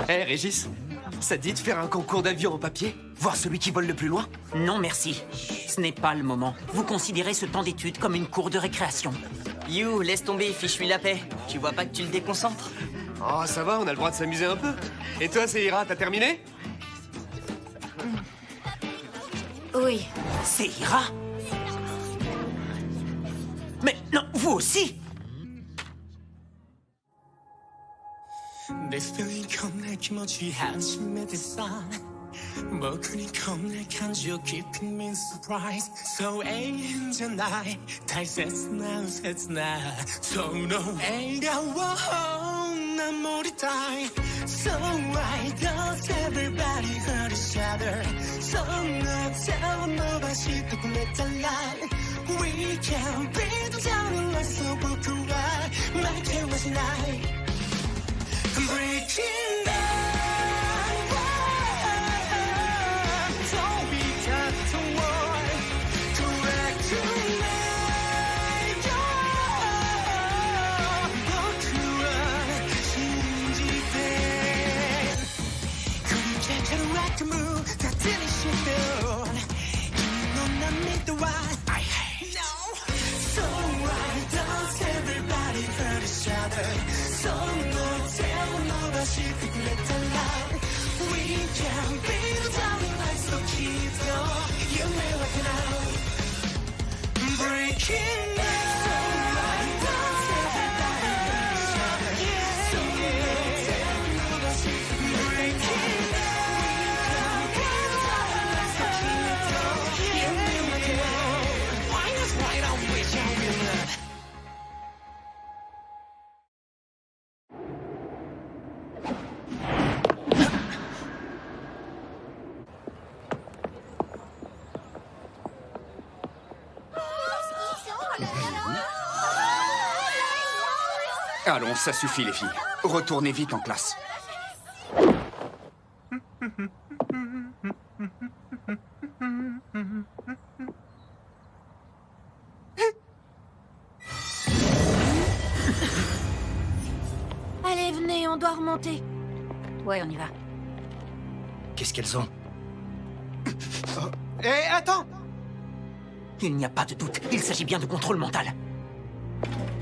Hé, Régis, ça te dit de faire un concours d'avion en papier? Voir celui qui vole le plus loin? Non, merci. Ce n'est pas le moment. Vous considérez ce temps d'étude comme une cour de récréation. You, laisse tomber, fiche-lui la paix. Tu vois pas que tu le déconcentres? Oh, ça va, on a le droit de s'amuser un peu. Et toi, Seira, t'as terminé? Oui. Seira? Mais non, vous aussi? 내 feeling 겁내 기모지 한심해 됐어 먹으니 겁내 간지어 깊은 min surprise So 이제 나의 다이세스 나 So no 애가워 난 모르 die So why does everybody hurt each other So no tell nobody 또 꿈했잖아 We can be the down like so broken My care was night Breaking down, don't be tough to war. Correct tonight, 너그와 진지해. 그림자처럼 rock and roll 다 들이쉬면 넌난 믿어와. I hate no. So why does everybody hurt each other? So no. Secret little lie. We can be the darling lights so keep you may work it out. Breaking down. So right down. Everybody hurt each other. So tell nobody. Breaking down. We can be the darling lights so keep you may work it out. Why is right on which I will love. Allons, ça suffit les filles. Retournez vite en classe. Allez, venez, on doit remonter. Ouais, on y va. Qu'est-ce qu'elles ont? Hé, attends! Il n'y a pas de doute, il s'agit bien de contrôle mental.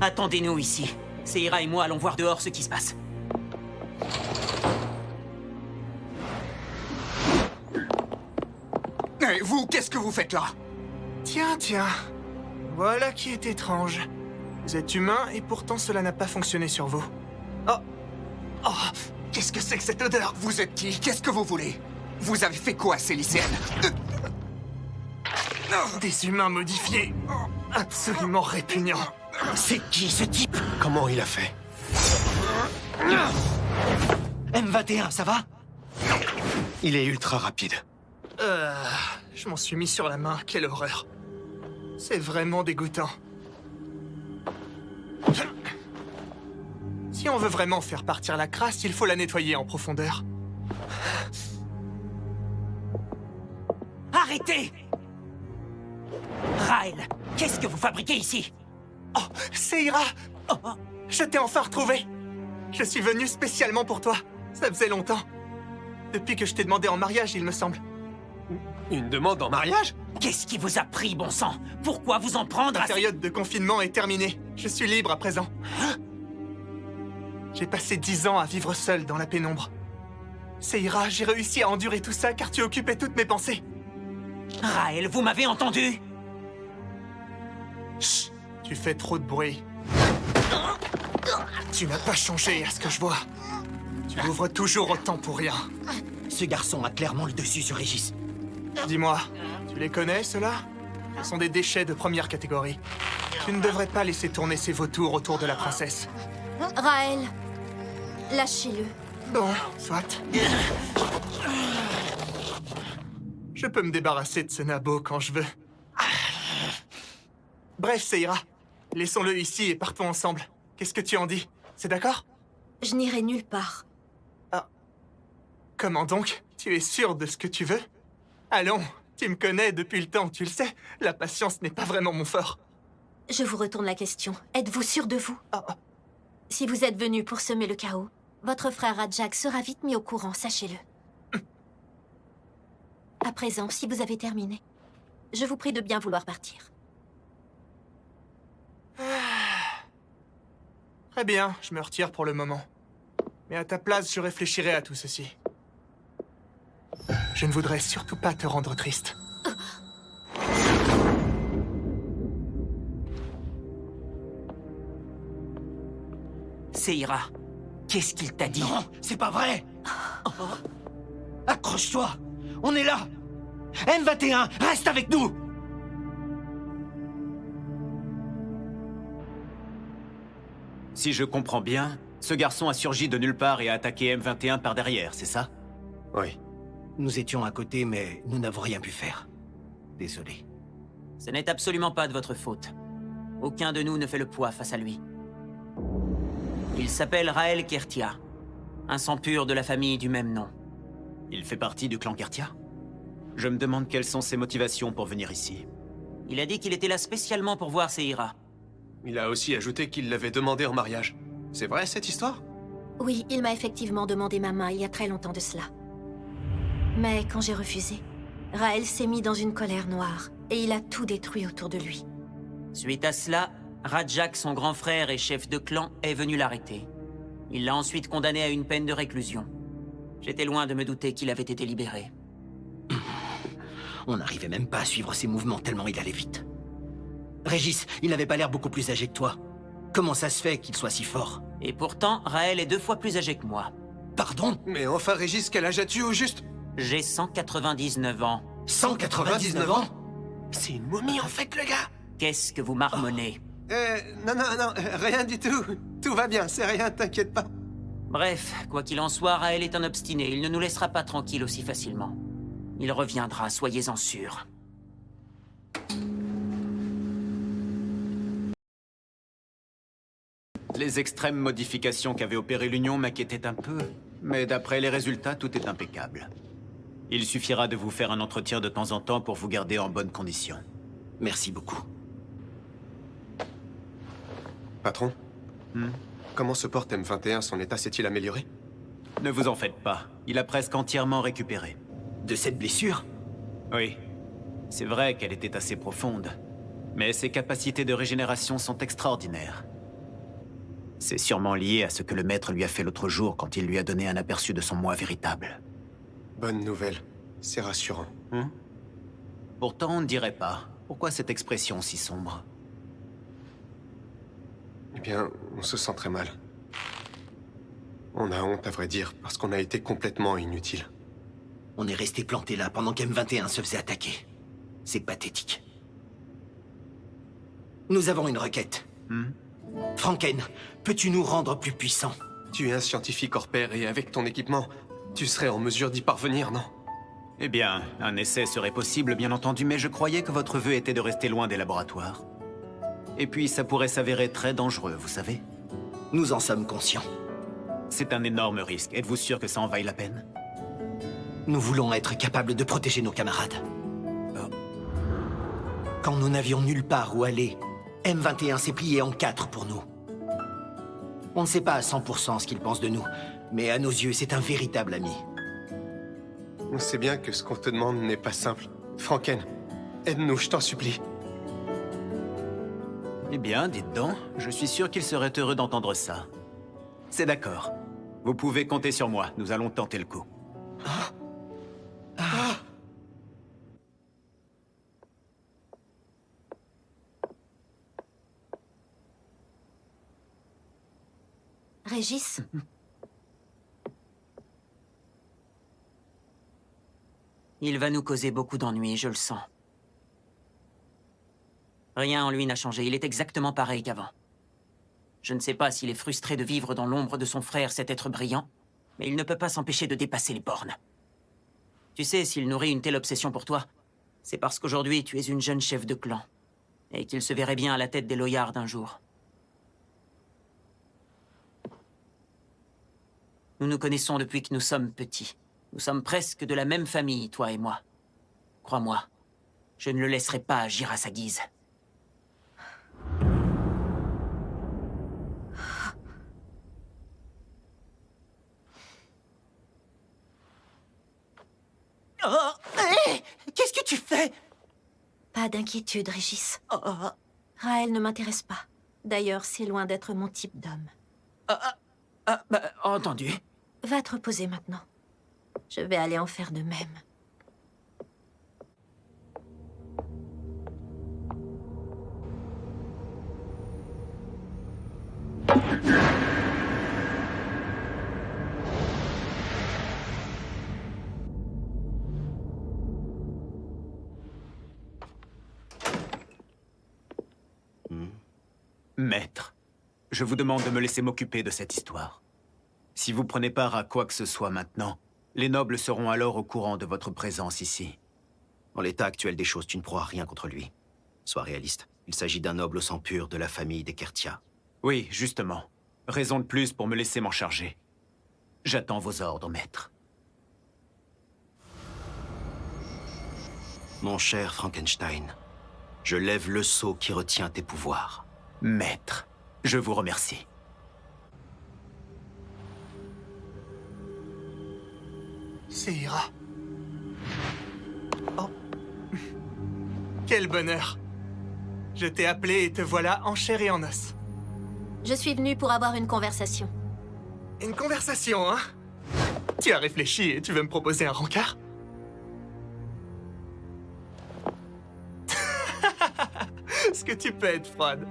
Attendez-nous ici. Seira et moi allons voir dehors ce qui se passe. Hé, vous, qu'est-ce que vous faites là? Tiens, tiens. Voilà qui est étrange. Vous êtes humain et pourtant cela n'a pas fonctionné sur vous. Oh, qu'est-ce que c'est que cette odeur? Vous êtes qui? Qu'est-ce que vous voulez? Vous avez fait quoi, ces lycéennes? Des humains modifiés. Absolument répugnants. C'est qui ce type? Comment il a fait? M21, ça va? Il est ultra rapide. Je m'en suis mis sur la main, quelle horreur. C'est vraiment dégoûtant. Si on veut vraiment faire partir la crasse, il faut la nettoyer en profondeur. Arrêtez! Raël, qu'est-ce que vous fabriquez ici? Oh, Seira! Oh, Je t'ai enfin retrouvé! Je suis venu spécialement pour toi. Ça faisait longtemps. Depuis que je t'ai demandé en mariage, il me semble. Une demande en mariage? qu'est-ce qui vous a pris, bon sang? Pourquoi vous en prendre La à... période de confinement est terminée. Je suis libre à présent. J'ai passé 10 ans à vivre seul dans la pénombre. Seira, j'ai réussi à endurer tout ça car tu occupais toutes mes pensées. Raël, vous m'avez entendu? Chut, tu fais trop de bruit. Tu n'as pas changé à ce que je vois. Tu ouvres toujours autant pour rien. Ce garçon a clairement le dessus sur Régis. Dis-moi, tu les connais, ceux-là? Ce sont des déchets de première catégorie. Tu ne devrais pas laisser tourner ces vautours autour de la princesse. Raël, lâchez-le. Bon, soit. Je peux me débarrasser de ce nabo quand je veux. Bref, ça ira. Laissons-le ici et partons ensemble. Qu'est-ce que tu en dis? C'est d'accord? Je n'irai nulle part. Comment donc? Tu es sûr de ce que tu veux? Allons, tu me connais depuis le temps, tu le sais. La patience n'est pas vraiment mon fort. Je vous retourne la question. Êtes-vous sûr de vous? Si vous êtes venu pour semer le chaos, votre frère Rajak sera vite mis au courant, sachez-le. À présent, si vous avez terminé, je vous prie de bien vouloir partir. Très bien, je me retire pour le moment. Mais à ta place, je réfléchirai à tout ceci. Je ne voudrais surtout pas te rendre triste. Seira, qu'est-ce qu'il t'a dit? Non, c'est pas vrai. Accroche-toi. On est là. M21, reste avec nous. Si je comprends bien, ce garçon a surgi de nulle part et a attaqué M21 par derrière, c'est ça? Oui. Nous étions à côté, mais nous n'avons rien pu faire. Désolé. Ce n'est absolument pas de votre faute. Aucun de nous ne fait le poids face à lui. Il s'appelle Raël Kertia, un sang pur de la famille du même nom. Il fait partie du clan Kertia? Je me demande quelles sont ses motivations pour venir ici. Il a dit qu'il était là spécialement pour voir Seira. Il a aussi ajouté qu'il l'avait demandé en mariage. C'est vrai, cette histoire? Oui, il m'a effectivement demandé ma main il y a très longtemps de cela. Mais quand j'ai refusé, Raël s'est mis dans une colère noire et il a tout détruit autour de lui. Suite à cela, Rajak, son grand frère et chef de clan, est venu l'arrêter. Il l'a ensuite condamné à une peine de réclusion. J'étais loin de me douter qu'il avait été libéré. On n'arrivait même pas à suivre ses mouvements tellement il allait vite. Régis, il n'avait pas l'air beaucoup plus âgé que toi. Comment ça se fait qu'il soit si fort? Et pourtant, Raël est 2 fois plus âgé que moi. Pardon? Mais enfin, Régis, quel âge as-tu au juste? J'ai 199 ans. 199 ans? C'est une momie en fait, le gars! Qu'est-ce que vous marmonnez? Non, rien du tout. Tout va bien, c'est rien, t'inquiète pas. Bref, quoi qu'il en soit, Raël est un obstiné. Il ne nous laissera pas tranquilles aussi facilement. Il reviendra, soyez-en sûrs. Les extrêmes modifications qu'avait opérées l'Union m'inquiétaient un peu, mais d'après les résultats, tout est impeccable. Il suffira de vous faire un entretien de temps en temps pour vous garder en bonne condition. Merci beaucoup. Patron, comment se porte M21? Son état s'est-il amélioré? Ne vous en faites pas, il a presque entièrement récupéré. De cette blessure? Oui, c'est vrai qu'elle était assez profonde, mais ses capacités de régénération sont extraordinaires. C'est sûrement lié à ce que le maître lui a fait l'autre jour quand il lui a donné un aperçu de son moi véritable. Bonne nouvelle, c'est rassurant. Pourtant, on ne dirait pas. Pourquoi cette expression si sombre? Eh bien, on se sent très mal. On a honte, à vrai dire, parce qu'on a été complètement inutile. On est resté planté là pendant qu'M21 se faisait attaquer. C'est pathétique. Nous avons une requête. Franken, peux-tu nous rendre plus puissants? Tu es un scientifique hors pair et avec ton équipement, tu serais en mesure d'y parvenir, non? Eh bien, un essai serait possible, bien entendu, mais je croyais que votre vœu était de rester loin des laboratoires. Et puis, ça pourrait s'avérer très dangereux, vous savez. Nous en sommes conscients. C'est un énorme risque. Êtes-vous sûr que ça en vaille la peine? Nous voulons être capables de protéger nos camarades. Quand nous n'avions nulle part où aller, M21 s'est plié en 4 pour nous. On ne sait pas à 100% ce qu'il pense de nous, mais à nos yeux, c'est un véritable ami. On sait bien que ce qu'on te demande n'est pas simple. Franken, aide-nous, je t'en supplie. Eh bien, dites donc, je suis sûr qu'il serait heureux d'entendre ça. C'est d'accord. Vous pouvez compter sur moi, nous allons tenter le coup. Régis? Il va nous causer beaucoup d'ennuis, je le sens. Rien en lui n'a changé, il est exactement pareil qu'avant. Je ne sais pas s'il est frustré de vivre dans l'ombre de son frère, cet être brillant, mais il ne peut pas s'empêcher de dépasser les bornes. Tu sais, s'il nourrit une telle obsession pour toi, c'est parce qu'aujourd'hui tu es une jeune chef de clan, et qu'il se verrait bien à la tête des Loyards un jour. Nous nous connaissons depuis que nous sommes petits. Nous sommes presque de la même famille, toi et moi. Crois-moi, je ne le laisserai pas agir à sa guise. Oh, hé! Qu'est-ce que tu fais? Pas d'inquiétude, Régis. Oh, oh, oh. Raël ne m'intéresse pas. D'ailleurs, c'est loin d'être mon type d'homme. Entendu. Va te reposer maintenant. Je vais aller en faire de même. Maître, je vous demande de me laisser m'occuper de cette histoire. Si vous prenez part à quoi que ce soit maintenant, les nobles seront alors au courant de votre présence ici. En l'état actuel des choses, tu ne pourras rien contre lui. Sois réaliste. Il s'agit d'un noble au sang pur de la famille des Kertia. Oui, justement. Raison de plus pour me laisser m'en charger. J'attends vos ordres, maître. Mon cher Frankenstein, je lève le sceau qui retient tes pouvoirs. Maître, je vous remercie. Seira. Oh. Quel bonheur. Je t'ai appelé et te voilà en chair et en os. Je suis venue pour avoir une conversation. Une conversation, hein? Tu as réfléchi et tu veux me proposer un rencard? Ce que tu peux être froide.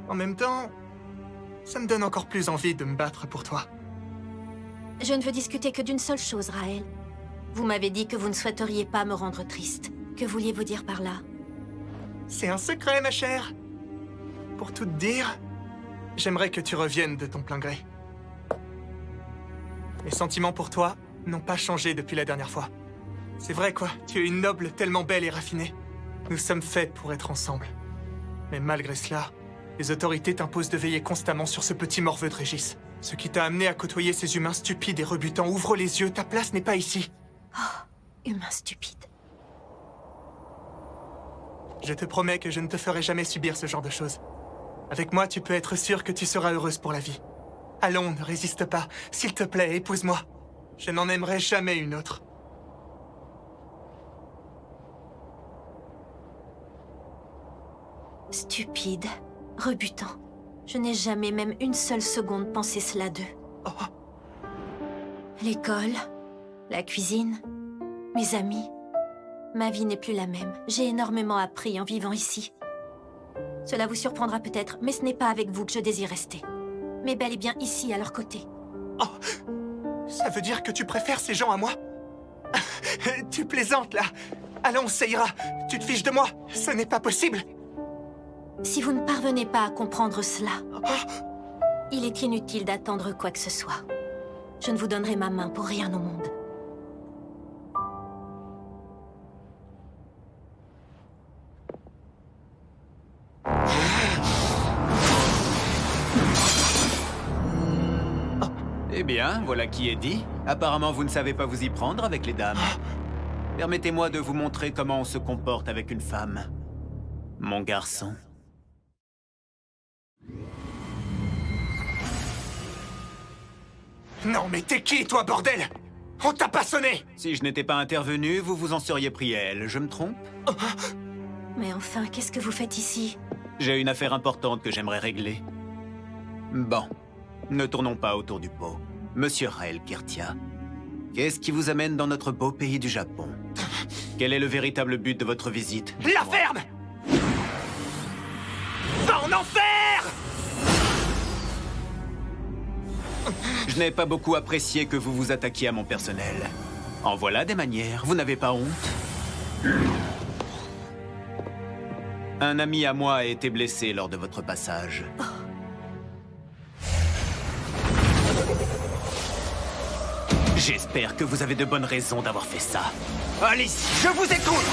En même temps, ça me donne encore plus envie de me battre pour toi. Je ne veux discuter que d'une seule chose, Raël. Vous m'avez dit que vous ne souhaiteriez pas me rendre triste. Que vouliez-vous dire par là? C'est un secret, ma chère. Pour tout te dire, j'aimerais que tu reviennes de ton plein gré. Mes sentiments pour toi n'ont pas changé depuis la dernière fois. C'est vrai, quoi. Tu es une noble tellement belle et raffinée. Nous sommes faits pour être ensemble. Mais malgré cela, les autorités t'imposent de veiller constamment sur ce petit morveux de Régis. Ce qui t'a amené à côtoyer ces humains stupides et rebutants. Ouvre les yeux, ta place n'est pas ici. Oh, humain stupide. Je te promets que je ne te ferai jamais subir ce genre de choses. Avec moi, tu peux être sûr que tu seras heureuse pour la vie. Allons, ne résiste pas. S'il te plaît, épouse-moi. Je n'en aimerai jamais une autre. Stupide, rebutant. Je n'ai jamais même une seule seconde pensé cela d'eux. Oh. L'école, la cuisine, mes amis. Ma vie n'est plus la même. J'ai énormément appris en vivant ici. Cela vous surprendra peut-être, mais ce n'est pas avec vous que je désire rester. Mais bel et bien ici, à leur côté. Oh. Ça veut dire que tu préfères ces gens à moi? Tu plaisantes, là. Allons, ça ira. Tu te fiches de moi. Ce n'est pas possible. Si vous ne parvenez pas à comprendre cela, il est inutile d'attendre quoi que ce soit. Je ne vous donnerai ma main pour rien au monde. Eh bien, voilà qui est dit. Apparemment, vous ne savez pas vous y prendre avec les dames. Permettez-moi de vous montrer comment on se comporte avec une femme. Mon garçon. Non, mais t'es qui, toi, bordel? On t'a pas sonné! Si je n'étais pas intervenu, vous vous en seriez pris à elle. Je me trompe? Mais enfin, qu'est-ce que vous faites ici? J'ai une affaire importante que j'aimerais régler. Bon, ne tournons pas autour du pot. Monsieur Raël Kertia, qu'est-ce qui vous amène dans notre beau pays du Japon? Quel est le véritable but de votre visite? La ferme! Va en enfer! Je n'ai pas beaucoup apprécié que vous vous attaquiez à mon personnel. En voilà des manières, vous n'avez pas honte? Un ami à moi a été blessé lors de votre passage. J'espère que vous avez de bonnes raisons d'avoir fait ça. Allez-y, je vous écoute!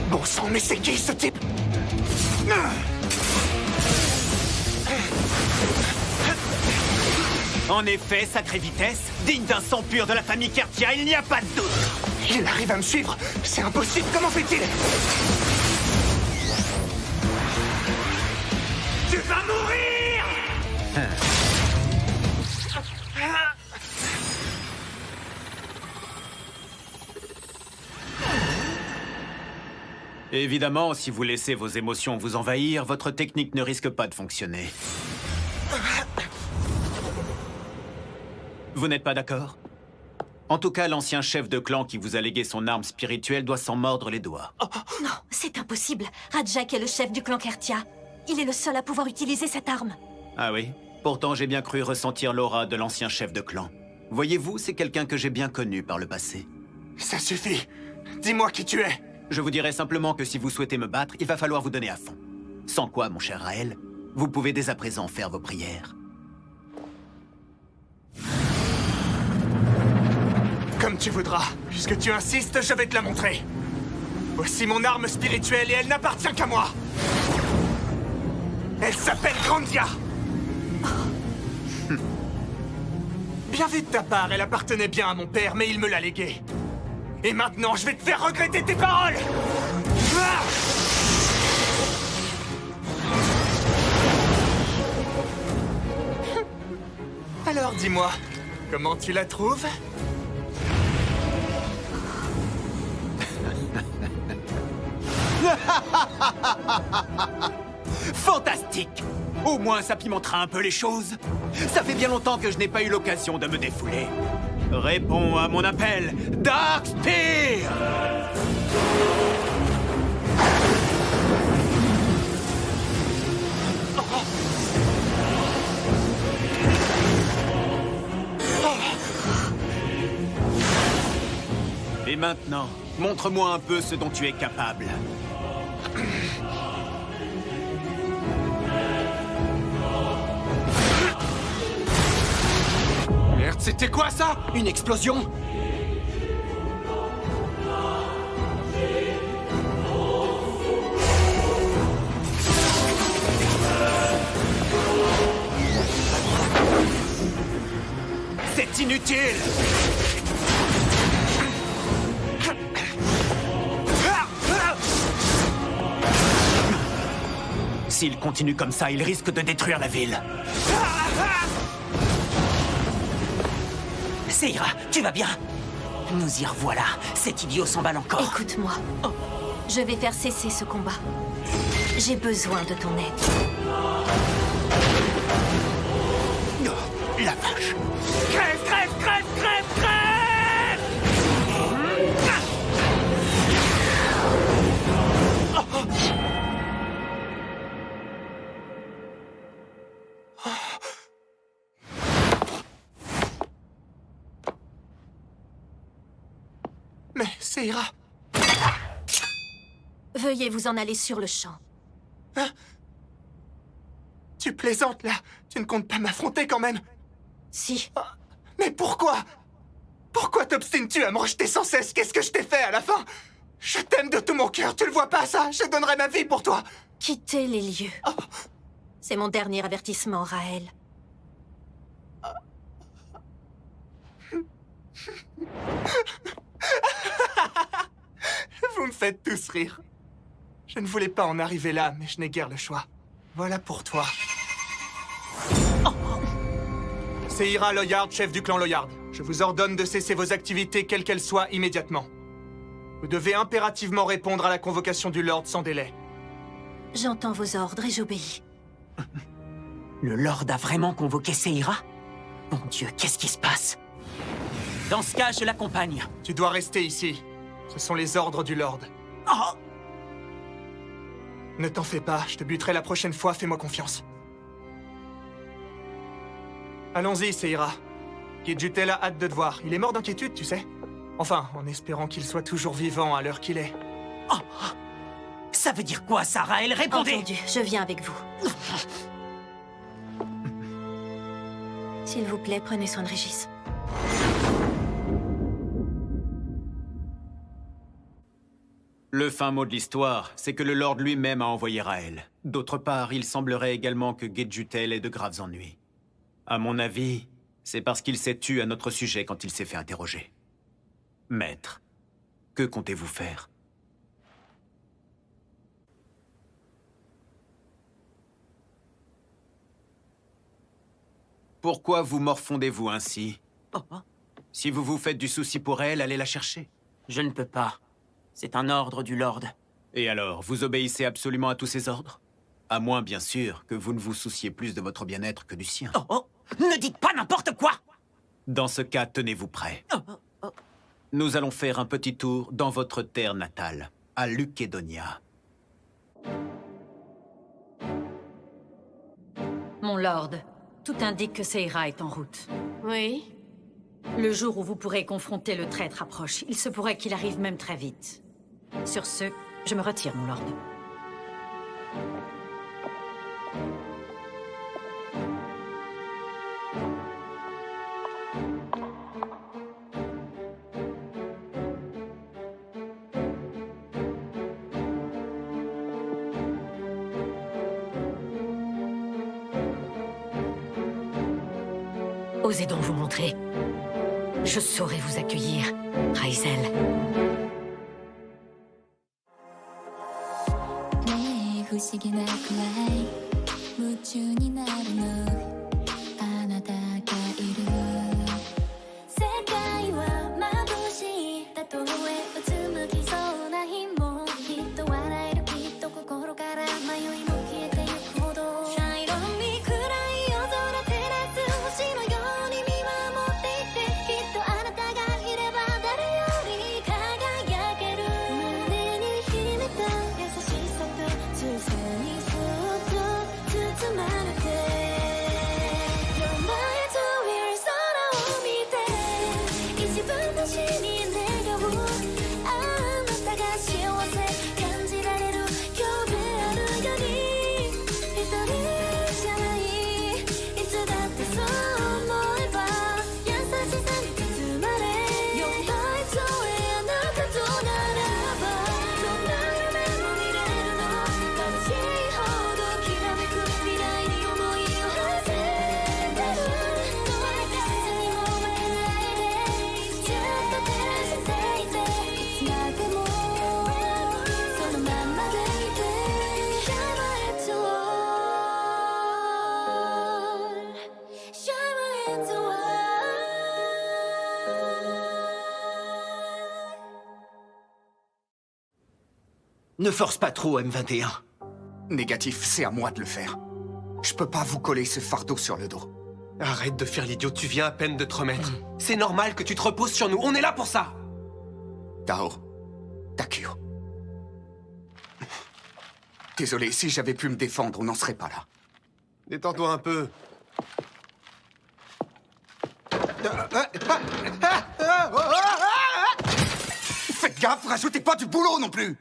Bon sang, mais c'est qui, ce type? En effet, sacrée vitesse, digne d'un sang pur de la famille Kertia, il n'y a pas de doute. Il arrive à me suivre. C'est impossible. Comment fait-il? Tu vas mourir! Évidemment, si vous laissez vos émotions vous envahir, votre technique ne risque pas de fonctionner. Vous n'êtes pas d'accord? En tout cas, l'ancien chef de clan qui vous a légué son arme spirituelle doit s'en mordre les doigts. Non, c'est impossible. Rajak est le chef du clan Kertia. Il est le seul à pouvoir utiliser cette arme. Ah oui? Pourtant, j'ai bien cru ressentir l'aura de l'ancien chef de clan. Voyez-vous, c'est quelqu'un que j'ai bien connu par le passé. Ça suffit. Dis-moi qui tu es. Je vous dirai simplement que si vous souhaitez me battre, il va falloir vous donner à fond. Sans quoi, mon cher Raël, vous pouvez dès à présent faire vos prières. Comme tu voudras. Puisque tu insistes, je vais te la montrer. Voici mon arme spirituelle et elle n'appartient qu'à moi. Elle s'appelle Grandia. Bien vu de ta part, elle appartenait bien à mon père, mais il me l'a léguée. Et maintenant, je vais te faire regretter tes paroles. Ah! Alors dis-moi, comment tu la trouves? Fantastique! Au moins, ça pimentera un peu les choses. Ça fait bien longtemps que je n'ai pas eu l'occasion de me défouler. Réponds à mon appel, Dark Spear! Et maintenant, montre-moi un peu ce dont tu es capable. Merde, c'était quoi ça? Une explosion? C'est inutile! S'il continue comme ça, il risque de détruire la ville. Seira, tu vas bien? Nous y revoilà. Cet idiot s'emballe encore. Écoute-moi. Je vais faire cesser ce combat. J'ai besoin de ton aide. La vache! Crève, crève, crève, crève, crève! Mais Seira, Veuillez vous en aller sur le champ. tu plaisantes là? Tu ne comptes pas m'affronter quand même? Si. Mais pourquoi? Pourquoi t'obstines-tu à me rejeter sans cesse? Qu'est-ce que je t'ai fait à la fin? Je t'aime de tout mon cœur, tu le vois pas ça? Je donnerais ma vie pour toi! Quittez les lieux. C'est mon dernier avertissement, Raël. Vous me faites tous rire. Je ne voulais pas en arriver là, mais je n'ai guère le choix. Voilà pour toi. Seira Loyard, chef du clan Loyard. Je vous ordonne de cesser vos activités, quelles qu'elles soient, immédiatement. Vous devez impérativement répondre à la convocation du Lord sans délai. J'entends vos ordres et j'obéis. Le Lord a vraiment convoqué Seira? Mon Dieu, qu'est-ce qui se passe? Dans ce cas, je l'accompagne. Tu dois rester ici. Ce sont les ordres du Lord. Oh! Ne t'en fais pas, je te buterai la prochaine fois, fais-moi confiance. Allons-y, Seira. Gidjutel a hâte de te voir. Il est mort d'inquiétude, tu sais. Enfin, en espérant qu'il soit toujours vivant à l'heure qu'il est. Oh! Ça veut dire quoi, Sarah? Elle répondait! Entendu, je viens avec vous. S'il vous plaît, prenez soin de Régis. Le fin mot de l'histoire, c'est que le Lord lui-même a envoyé Raël. D'autre part, il semblerait également que Gidjutel ait de graves ennuis. À mon avis, C'est parce qu'il s'est tu à notre sujet quand il s'est fait interroger. Maître, que comptez-vous faire? Pourquoi vous morfondez-vous ainsi? Si vous vous faites du souci pour elle, allez la chercher. Je ne peux pas. C'est un ordre du Lord. Et alors, vous obéissez absolument à tous ces ordres? À moins, bien sûr, que vous ne vous souciez plus de votre bien-être que du sien. Ne dites pas n'importe quoi! Dans ce cas, tenez-vous prêt. Nous allons faire un petit tour dans votre terre natale, à Lukédonia. Mon lord, tout indique que Seira est en route. Oui. Le jour où vous pourrez confronter le traître approche. Il se pourrait qu'il arrive même très vite. Sur ce, je me retire, mon lord. Osez donc vous montrer. Je saurai vous accueillir, Raizel. Ne force pas trop, M21. Négatif, c'est à moi de le faire. Je peux pas vous coller ce fardeau sur le dos. Arrête de faire l'idiot, tu viens à peine de te remettre. C'est normal que tu te reposes sur nous, on est là pour ça. Tao, Takeo. Désolé, si j'avais pu me défendre, on n'en serait pas là. Détends-toi un peu. Faites gaffe, rajoutez pas du boulot non plus!